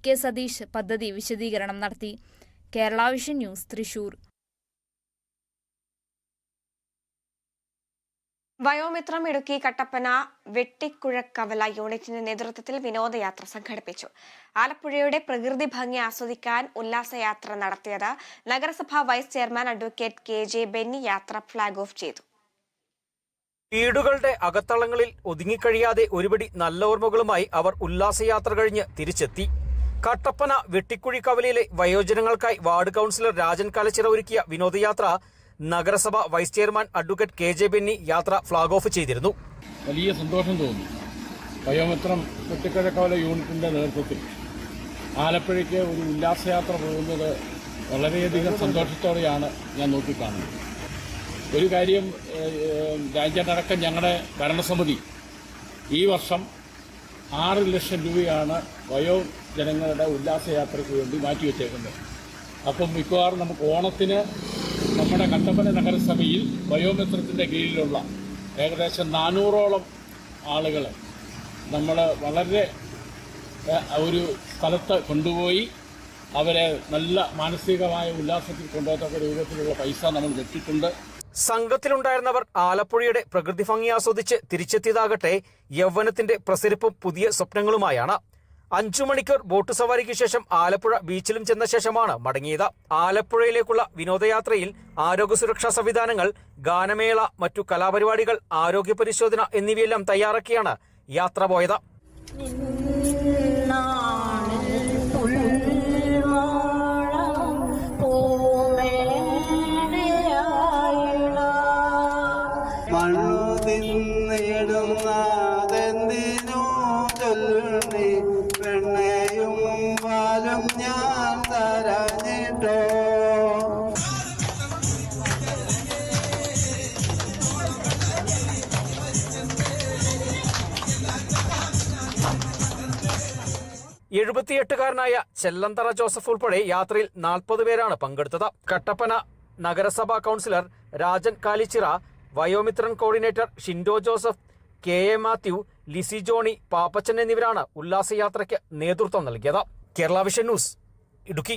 K Satheesh പദ്ധതി വിശദീകരണം നടത്തി. Kerala vision news, Thrissur. വയോമിത്രം ഇടുക്കി കട്ടപ്പന വെട്ടിക്കുഴക്കവല യൂണിറ്റിന്റെ നേതൃത്വത്തിൽ വിനോദയാത്ര സംഘടിപ്പിച്ചു. ആലപ്പുഴയുടെ പ്രകൃതി ഭംഗി ആസ്വദിക്കാൻ ഉല്ലാസയാത്ര നടത്തിയത് നഗരസഭാ vice chairman advocate KJ Benny യാത്ര ഫ്ളാഗ് ഓഫ് ചെയ്തു. വീടുകളുടെ അകത്തളങ്ങളിൽ ഒതുങ്ങിക്കഴിയാതെ ഒരുപടി നല്ല ഓർമ്മകളുമായി അവർ ഉല്ലാസയാത്ര കഴിഞ്ഞ് തിരിച്ചെത്തി. കട്ടപ്പന വെട്ടിക്കുഴി കവലയിലെ വയോജനങ്ങൾക്കായി വാർഡ് കൗൺസിലർ രാജൻ കാലച്ചിറ ഒരുക്കിയ വിനോദയാത്ര നഗരസഭ vice chairman advocate KJ Benny യാത്ര ഫ്ളാഗ് ഓഫ് ചെയ്തിരുന്നു. വലിയ സന്തോഷം തോന്നി. വയോമിത്രം വെട്ടിക്കുഴക്കവല യൂണിറ്റിന്റെ നേതൃത്വത്തിൽ ആലപ്പുഴയ്ക്ക് ഒരു ഉല്ലാസയാത്ര പോകുന്നത് വളരെയധികം സന്തോഷത്തോടെയാണ് ഞാൻ നോക്കിക്കാണുന്നത്. ഒരു കാര്യം, രാജ്യത്തടക്കം ഞങ്ങളുടെ ഭരണസമിതി ഈ വർഷം 6 ലക്ഷം രൂപയാണ് വയോജനങ്ങളുടെ ഉല്ലാസയാത്രയ്ക്ക് വേണ്ടി മാറ്റിവെച്ചേക്കുന്നത്. അപ്പം മിക്കവാറും നമുക്ക് ഓണത്തിന് നമ്മുടെ കട്ടപ്പന നഗരസഭയിൽ വയോമിത്രത്തിൻ്റെ കീഴിലുള്ള ഏകദേശം 400ഓളം ആളുകളെ നമ്മൾ വളരെ ഒരു സ്ഥലത്ത് കൊണ്ടുപോയി അവരെ നല്ല മാനസികമായ ഉല്ലാസത്തിൽ കൊണ്ടുപോകത്തക്ക രൂപത്തിലുള്ള പൈസ നമ്മൾ വെച്ചിട്ടുണ്ട്. സംഘത്തിലുണ്ടായിരുന്നവർ ആലപ്പുഴയുടെ പ്രകൃതി ഭംഗി ആസ്വദിച്ച് തിരിച്ചെത്തിയതാകട്ടെ യൗവനത്തിന്റെ പ്രസരിപ്പും പുതിയ സ്വപ്നങ്ങളുമായാണ്. 5 മണിക്കൂർ ബോട്ട് സവാരിക്ക് ശേഷം ആലപ്പുഴ ബീച്ചിലും ചെന്ന ശേഷമാണ് മടങ്ങിയത്. ആലപ്പുഴയിലേക്കുള്ള വിനോദയാത്രയിൽ ആരോഗ്യ സുരക്ഷാ സംവിധാനങ്ങൾ, ഗാനമേള, മറ്റു കലാപരിപാടികൾ, ആരോഗ്യ പരിശോധന എന്നിവയെല്ലാം തയ്യാറാക്കിയാണ് യാത്ര പോയത്. പെണ്ണയും വാലും ഞാൻ തരഞ്ഞിട്ടോ. എഴുപത്തിയെട്ടുകാരനായ ചെല്ലന്തറ ജോസഫ് ഉൾപ്പെടെ യാത്രയിൽ 40 പേരാണ് പങ്കെടുത്തത്. കട്ടപ്പന നഗരസഭാ councillor Rajan Kalichira, Vayomithran coordinator Shindo Joseph, KA Mathew, Lissy Johny, Pappachan എന്നിവരാണ് ഉല്ലാസയാത്രയ്ക്ക് നേതൃത്വം നൽകിയത്. Kerala vision news, Idukki.